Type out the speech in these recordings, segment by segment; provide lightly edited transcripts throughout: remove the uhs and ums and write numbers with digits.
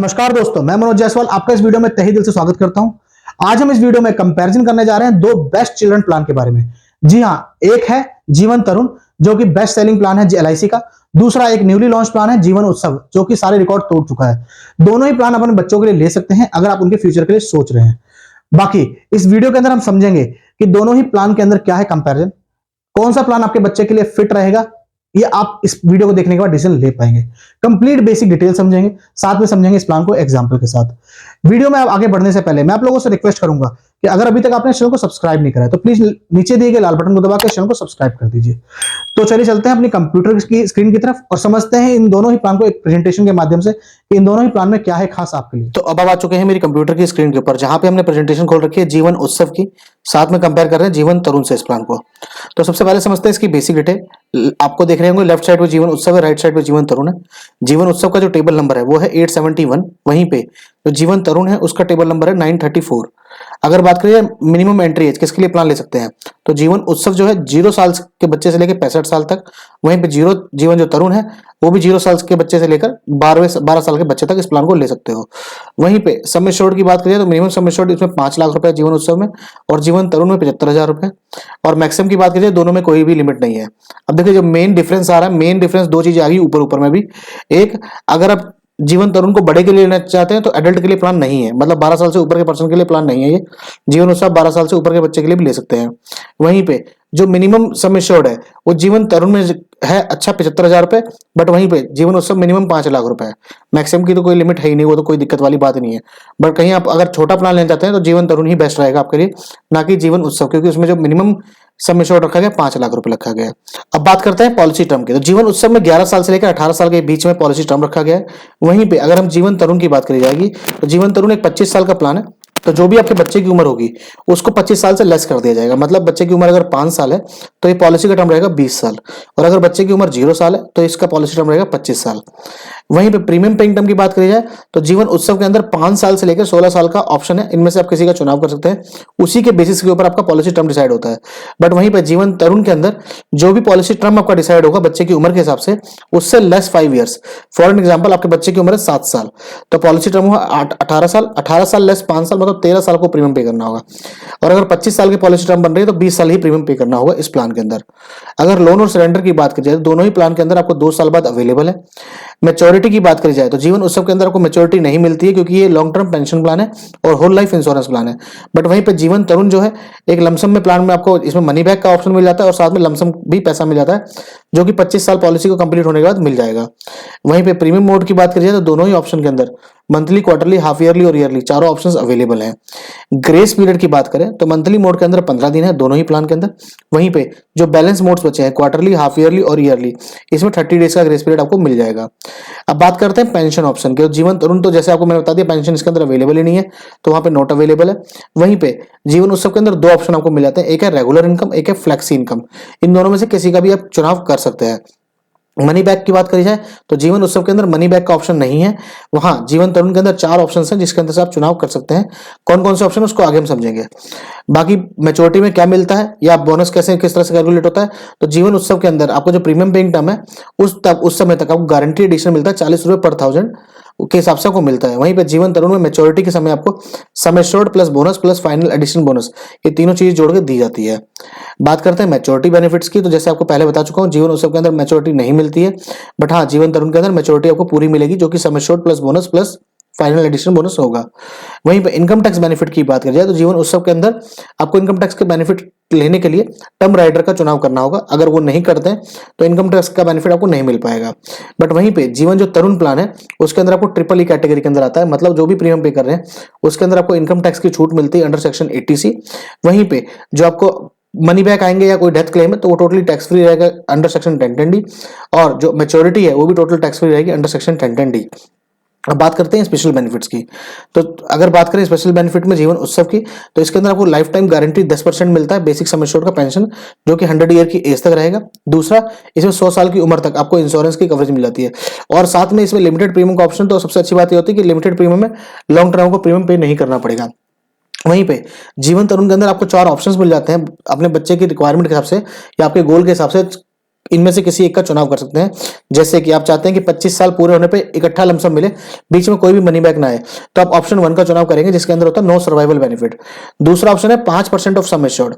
नमस्कार दोस्तों, मैं मनोज जायसवाल आपका इस वीडियो में तहे दिल से स्वागत करता हूं। आज हम इस वीडियो में कंपैरिजन करने जा रहे हैं दो बेस्ट चिल्ड्रन प्लान के बारे में। जी हां, एक है जीवन तरुण जो कि बेस्ट सेलिंग प्लान है एलआईसी का। दूसरा एक न्यूली लॉन्च प्लान है जीवन उत्सव जो कि सारे रिकॉर्ड तोड़ चुका है। दोनों ही प्लान अपने बच्चों के लिए ले सकते हैं अगर आप उनके फ्यूचर के लिए सोच रहे हैं। बाकी इस वीडियो के अंदर हम समझेंगे कि दोनों ही प्लान के अंदर क्या है कंपैरिजन, कौन सा प्लान आपके बच्चे के लिए फिट रहेगा, ये आप इस वीडियो को देखने के बाद डिसीजन ले पाएंगे। कंप्लीट बेसिक डिटेल समझेंगे, साथ में समझेंगे इस प्लान को एग्जांपल के साथ। वीडियो में आगे बढ़ने से पहले मैं आप लोगों से रिक्वेस्ट करूंगा कि अगर अभी तक आपने चैनल को सब्सक्राइब नहीं करा है तो प्लीज नीचे दिए गए लाल बटन को दबा के चैनल को सब्सक्राइब कर दीजिए। तो चलिए चलते हैं अपनी कंप्यूटर की स्क्रीन की तरफ और समझते हैं इन दोनों ही प्लान को एक प्रेजेंटेशन के माध्यम से कि इन दोनों ही प्लान में क्या है खास आपके लिए। तो अब आ चुके हैं मेरी कंप्यूटर की स्क्रीन के ऊपर, जहां पे हमने प्रेजेंटेशन खोल रखी है जीवन उत्सव की, साथ में कंपेयर कर रहे हैं जीवन तरुण से इस प्लान को। तो सबसे पहले समझते हैं इसकी बेसिक डिटेल। आपको देख रहे होंगे लेफ्ट साइड पे जीवन उत्सव है, राइट साइड पे जीवन तरुण है। जीवन उत्सव का जो टेबल नंबर है वो है 871, वहीं पे जो जीवन तरुण है उसका टेबल नंबर है 934। अगर बात करिए मिनिमम एंट्री एज किसके लिए प्लान ले सकते हैं, तो जीवन उत्सव जो है 0 साल के बच्चे से लेकर 65 साल तक, वहीं पे जीवन जो तरुण है वो भी 0 साल के बच्चे से लेकर 12 साल के बच्चे तक इस प्लान को ले सकते हो। वहीं पे सम एश्योर्ड की बात करिए तो मिनिमम सम एश्योर्ड इसमें 5 लाख रुपए जीवन उत्सव में और जीवन तरुण में 75,000 रुपए, और मैक्सिमम की बात करिए दोनों में कोई भी लिमिट नहीं है। अब देखिए जो मेन डिफरेंस आ रहा है, मेन डिफरेंस दो चीजें आ गई ऊपर ऊपर में भी। एक, अगर आप जीवन तरुण को बड़े के लिए लेना चाहते हैं तो एडल्ट के लिए प्लान नहीं है, मतलब 12 साल से ऊपर के पर्सन के लिए प्लान नहीं है ये। जीवन उत्सव 12 साल से ऊपर के बच्चे के लिए भी ले सकते हैं। वहीं पे जो मिनिमम सम एश्योर्ड है वो जीवन तरुण में है अच्छा 75,000 रुपए, बट वहीं पे जीवन उत्सव मिनिमम 5 लाख रुपए है। मैक्सिमम की तो कोई लिमिट है ही नहीं, वो तो कोई दिक्कत वाली बात नहीं है। बट कहीं आप अगर छोटा प्लान लेना चाहते हैं तो जीवन तरुण ही बेस्ट रहेगा आपके लिए, ना कि जीवन उत्सव, क्योंकि उसमें जो मिनिमम सम एश्योर्ड रखा गया 5 लाख रुपए रखा गया है। अब बात करते हैं पॉलिसी टर्म की। तो जीवन उत्सव में 11 साल से लेकर 18 साल के बीच में पॉलिसी टर्म रखा गया है। वहीं पे अगर हम जीवन तरुण की बात करी जाएगी तो जीवन तरुण एक 25 साल का प्लान है। तो जो भी आपके बच्चे की उम्र होगी उसको 25 साल से लेस कर दिया जाएगा। मतलब बच्चे की उम्र अगर 5 साल है तो ये पॉलिसी का टर्म रहेगा 20 साल, और अगर बच्चे की उम्र 0 साल है तो इसका पॉलिसी टर्म रहेगा 25 साल। वहीं पे प्रीमियम पेइंग टर्म की बात करी जाए तो जीवन उत्सव के अंदर 5 साल से लेकर 16 साल का ऑप्शन है, इनमें से आप किसी का चुनाव कर सकते हैं। उसी के बेसिस के ऊपर आपका पॉलिसी टर्म डिसाइड होता है। बट वहीं पे जीवन तरुण के अंदर जो भी पॉलिसी टर्म आपका डिसाइड होगा बच्चे की उम्र के हिसाब से, उससे less 5 years. For an example, आपके बच्चे की उम्र है 7 साल तो पॉलिसी टर्म हुआ 18 साल, 18 साल लेस 5 साल, मतलब 13 साल को प्रीमियम पे करना होगा। और अगर 25 साल की पॉलिसी टर्म बन रही है तो 20 साल ही प्रीमियम पे करना होगा इस प्लान के अंदर। अगर लोन और सरेंडर की बात की जाए तो दोनों ही प्लान के अंदर आपको 2 साल बाद अवेलेबल है। मैच्योरिटी की बात करी जाए तो जीवन उत्सव के अंदर आपको मैच्योरिटी नहीं मिलती है, क्योंकि ये लॉन्ग टर्म पेंशन प्लान है और होल लाइफ इंश्योरेंस प्लान है। बट वहीं पे जीवन तरुण जो है एक लमसम में प्लान में आपको इसमें मनी बैक का ऑप्शन मिल जाता है और साथ में लमसम भी पैसा मिल जाता है, जो कि 25 साल पॉलिसी को कंप्लीट होने के बाद मिल जाएगा। वहीं पे प्रीमियम मोड की बात करी जाए तो दोनों ही ऑप्शन के अंदर मंथली, क्वार्टरली, हाफ ईयरली और ईयरली चारों ऑप्शंस अवेलेबल हैं। ग्रेस पीरियड की बात करें तो मंथली मोड के अंदर 15 दिन है दोनों ही प्लान के अंदर। वहीं पे जो बैलेंस मोड्स बचे हैं क्वार्टरली, हाफ ईयरली और ईयरली, इसमें 30 डेज का ग्रेस पीरियड आपको मिल जाएगा। अब बात करते हैं पेंशन ऑप्शन के। जीवन तरुण तो जैसे आपको मैंने बता दिया पेंशन इसके अंदर अवेलेबल ही नहीं है, तो वहां पे नॉट अवेलेबल है। वहीं पे जीवन उत्सव के अंदर 2 ऑप्शन आपको मिल जाते हैं, एक है रेगुलर इनकम, एक है फ्लेक्सी इनकम। इन दोनों में से किसी का भी आप चुनाव कर सकते हैं। मनी बैक की बात करी जाए तो जीवन उत्सव के अंदर मनी बैक का ऑप्शन नहीं है। वहां जीवन तरुण के अंदर 4 ऑप्शन हैं जिसके अंदर से आप चुनाव कर सकते हैं। कौन कौन से ऑप्शन उसको आगे हम समझेंगे। बाकी मैच्योरिटी में क्या मिलता है या बोनस कैसे किस तरह से कैलकुलेट होता है, तो जीवन उत्सव के अंदर आपको जो प्रीमियम पेइंग टर्म है उस समय तक आपको गारंटी एडिशन मिलता है 40 रुपए पर 1000 के हिसाब से आपको मिलता है। वहीं पे जीवन तरुण में मैच्योरिटी के समय आपको sum assured plus bonus plus final addition bonus, ये तीनों चीज जोड़ के दी जाती है। बात करते हैं मैच्योरिटी बेनिफिट्स की। तो जैसे आपको पहले बता चुका हूं जीवन उत्सव के अंदर मैच्योरिटी नहीं मिलती है, बट हाँ जीवन तरुण के अंदर मैच्योरिटी आपको पूरी मिलेगी, जो कि sum assured plus bonus plus final addition bonus होगा। वहीं पे इनकम टैक्स बेनिफिट की बात करी जाए तो जीवन उत्सव के अंदर आपको इनकम टैक्स के बेनिफिट लेने के लिए टर्म राइडर का चुनाव करना होगा। अगर वो नहीं करते हैं तो इनकम टैक्स का बेनिफिट आपको नहीं मिल पाएगा। बट वहीं पे जीवन जो तरुण प्लान है उसके अंदर आपको ट्रिपल ई कैटेगरी के अंदर आता है, मतलब जो भी प्रीमियम पे कर रहे हैं उसके अंदर आपको इनकम टैक्स की छूट मिलती है अंडर सेक्शन 80C। वहीं पे जो आपको मनी बैक आएंगे या कोई डेथ क्लेम है तो वो टोटली टैक्स फ्री रहेगा अंडर सेक्शन 1010D, और जो मैच्योरिटी है वो भी टोटल टैक्स फ्री रहेगी अंडर सेक्शन 1010D। अब बात करते हैं स्पेशल बेनिफिट्स की। तो अगर बात करें स्पेशल बेनिफिट में जीवन उत्सव की, तो इसके अंदर आपको लाइफ टाइम गारंटी 10% मिलता है बेसिक सम एश्योर्ड का पेंशन, जो कि 100 ईयर की एज तक रहेगा। दूसरा, इसमें 100 साल की उम्र तक आपको इंश्योरेंस की कवरेज मिल जाती है, और साथ में इसमें लिमिटेड प्रीमियम का ऑप्शन। तो सबसे अच्छी बात यह होती है कि लिमिटेड प्रीमियम में लॉन्ग टर्म को प्रीमियम पे नहीं करना पड़ेगा। वहीं पे जीवन तरुण के अंदर आपको 4 ऑप्शंस मिल जाते हैं अपने बच्चे की रिक्वायरमेंट के हिसाब से या आपके गोल के हिसाब से इनमें से किसी एक का चुनाव कर सकते हैं। जैसे कि आप चाहते हैं कि 25 साल पूरे होने पे इकट्ठा लमसम मिले, बीच में कोई भी मनी बैक ना आए, तो आप ऑप्शन 1 का चुनाव करेंगे जिसके अंदर होता है नो सर्वाइवल बेनिफिट। दूसरा ऑप्शन है 5% of sum assured.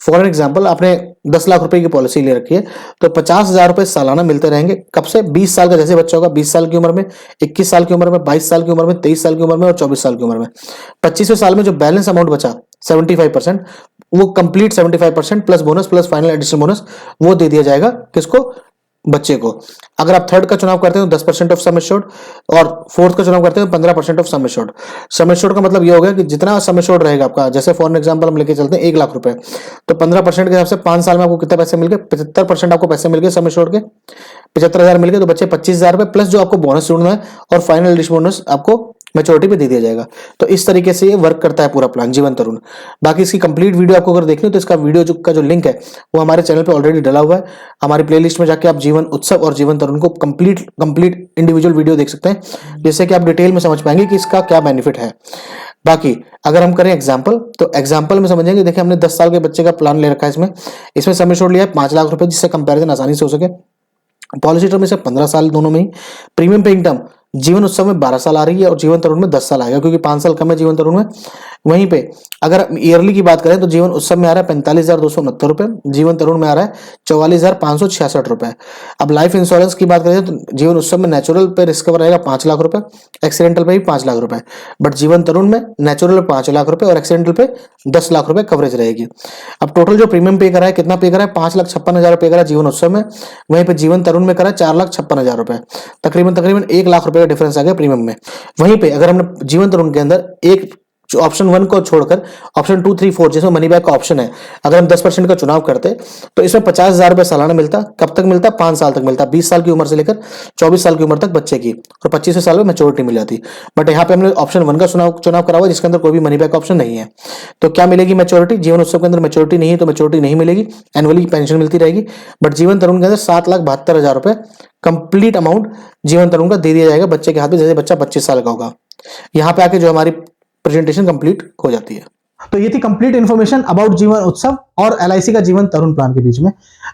For example आपने 10 लाख रुपए की पॉलिसी ले रखी है, तो 50,000 रुपए सालाना मिलते रहेंगे। कब से? 20 साल का जैसे बच्चा होगा, 20 साल की उम्र में, 21 साल की उम्र में, 22 साल की उम्र में, 23 साल की उम्र में और 24 साल की उम्र में। 25वें साल में जो बैलेंस अमाउंट बचा 75%, वो complete 75% plus bonus plus final additional bonus वो दे दिया जाएगा किसको? बच्चे को। अगर आप थर्ड का चुनाव करते हो 10% ऑफ सम एश्योर्ड, और फोर्थ का चुनाव करते हो 15% of sum assured. Sum assured का मतलब ये हो गया कि जितना सम एश्योर्ड रहेगा आपका, जैसे फॉर एग्जांपल हम लेके चलते हैं 1 लाख रुपए, तो 15% के हिसाब से 5 साल में आपको कितने पैसे मिल गए? 75% आपको पैसे मिल गए सम एश्योर्ड के, 75,000 मिल गए, तो बच्चे 25,000 रुपए प्लस जो आपको बोनस जोड़ना है और फाइनल एडिशनल बोनस आपको मैच्योरिटी पे दे दिया जाएगा। तो इस तरीके से ये वर्क करता है पूरा प्लान जीवन तरुण। बाकी इसकी कंप्लीट वीडियो आपको अगर देखनी हो तो इसका वीडियो का जो लिंक है वो हमारे चैनल पे ऑलरेडी डला हुआ है। हमारी प्लेलिस्ट में जाके आप जीवन उत्सव और जीवन तरुण को कंप्लीट इंडिविजुअल वीडियो देख सकते हैं, जिससे कि आप डिटेल में समझ पाएंगे कि इसका क्या बेनिफिट है। बाकी अगर हम करें एग्जाम्पल, तो एग्जाम्पल में समझेंगे। देखिए हमने 10 साल के बच्चे का प्लान ले रखा है, इसमें सम एश्योर्ड लिया है 5 लाख रुपए, जिससे कंपेरिजन आसानी से हो सके। पॉलिसी टर्म इसे 15 साल दोनों में ही। प्रीमियम पेइंग टर्म जीवन उत्सव में 12 साल आ रही है और जीवन तरुण में 10 साल आएगा, क्योंकि 5 साल कम है जीवन तरुण में। वहीं पे अगर ईयरली की बात करें तो जीवन उत्सव में आ रहा है 45,269 रुपए, जीवन तरुण में आ रहा है 44,566 रुपए। अब लाइफ इंश्योरेंस की बात करें तो जीवन उत्सव में नेचुरल पे रिस्क कवर रहेगा 5 लाख रुपए, एक्सीडेंटल पे भी 5 लाख रुपए, बट जीवन तरुण में नेचुरल पे 5 लाख रुपए और एक्सीडेंटल पे 10 लाख रुपए कवरेज रहेगी। अब टोटल जो प्रीमियम पे करा है, कितना पे करा है? 5,56,000 पे करा है जीवन उत्सव में, वहीं पे जीवन तरुण में करा है 4,56,000 रुपए, तकरीबन 1 लाख रुपए का डिफरेंस आ गया प्रीमियम में। वहीं पे अगर हमने जीवन तरुण के अंदर एक ऑप्शन 1 को छोड़कर ऑप्शन 2, 3, 4 जिसमें मनी बैक का ऑप्शन है, अगर हम 10% का चुनाव करते तो इसमें 50,000 रुपए सालाना मिलता। कब तक मिलता? 5 साल तक मिलता, 20 साल की उम्र से लेकर 24 साल की उम्र तक बच्चे की, और 25वें साल में मैच्योरिटी मिल जाती। बट यहाँ पे हमने ऑप्शन 1 का चुनाव करा हुआ, जिसके अंदर कोई भी मनी बैक ऑप्शन नहीं है। तो क्या मिलेगी? मैच्योरिटी। जीवन उत्सव के अंदर मैच्योरिटी नहीं है तो मैच्योरिटी नहीं मिलेगी, एनुअली पेंशन मिलती रहेगी। बट जीवन तरुण के अंदर 7,72,000 रुपए कंप्लीट अमाउंट जीवन तरुण का दे दिया जाएगा बच्चे के हाथ में, जैसे बच्चा 25 साल का होगा। यहाँ पे आके जो हमारी प्रेजेंटेशन कंप्लीट हो जाती है। तो ये थी कंप्लीट इन्फॉर्मेशन अबाउट जीवन उत्सव और एलआईसी का जीवन तरुण प्लान के बीच में।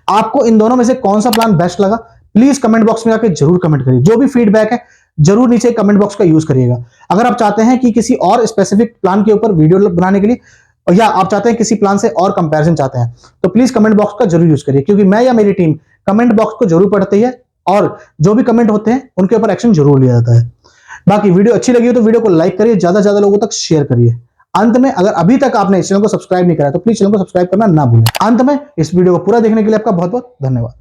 आपको इन दोनों में से कौन सा प्लान बेस्ट लगा, प्लीज कमेंट बॉक्स में आके जरूर कमेंट करिए। जो भी फीडबैक है जरूर नीचे कमेंट बॉक्स का यूज करिएगा। अगर आप चाहते हैं कि किसी और स्पेसिफिक प्लान के ऊपर वीडियो बनाने के लिए, या आप चाहते हैं किसी प्लान से और कंपैरिजन चाहते हैं, तो प्लीज कमेंट बॉक्स का जरूर यूज करिए, क्योंकि मैं या मेरी टीम कमेंट बॉक्स को जरूर पढ़ती है और जो भी कमेंट होते हैं उनके ऊपर एक्शन जरूर लिया जाता है। बाकी वीडियो अच्छी लगी हो तो वीडियो को लाइक करिए, ज्यादा से ज्यादा लोगों तक शेयर करिए। अंत में अगर अभी तक आपने इस चैनल को सब्सक्राइब नहीं करा तो प्लीज चैनल को सब्सक्राइब करना ना भूलें। अंत में इस वीडियो को पूरा देखने के लिए आपका बहुत बहुत धन्यवाद।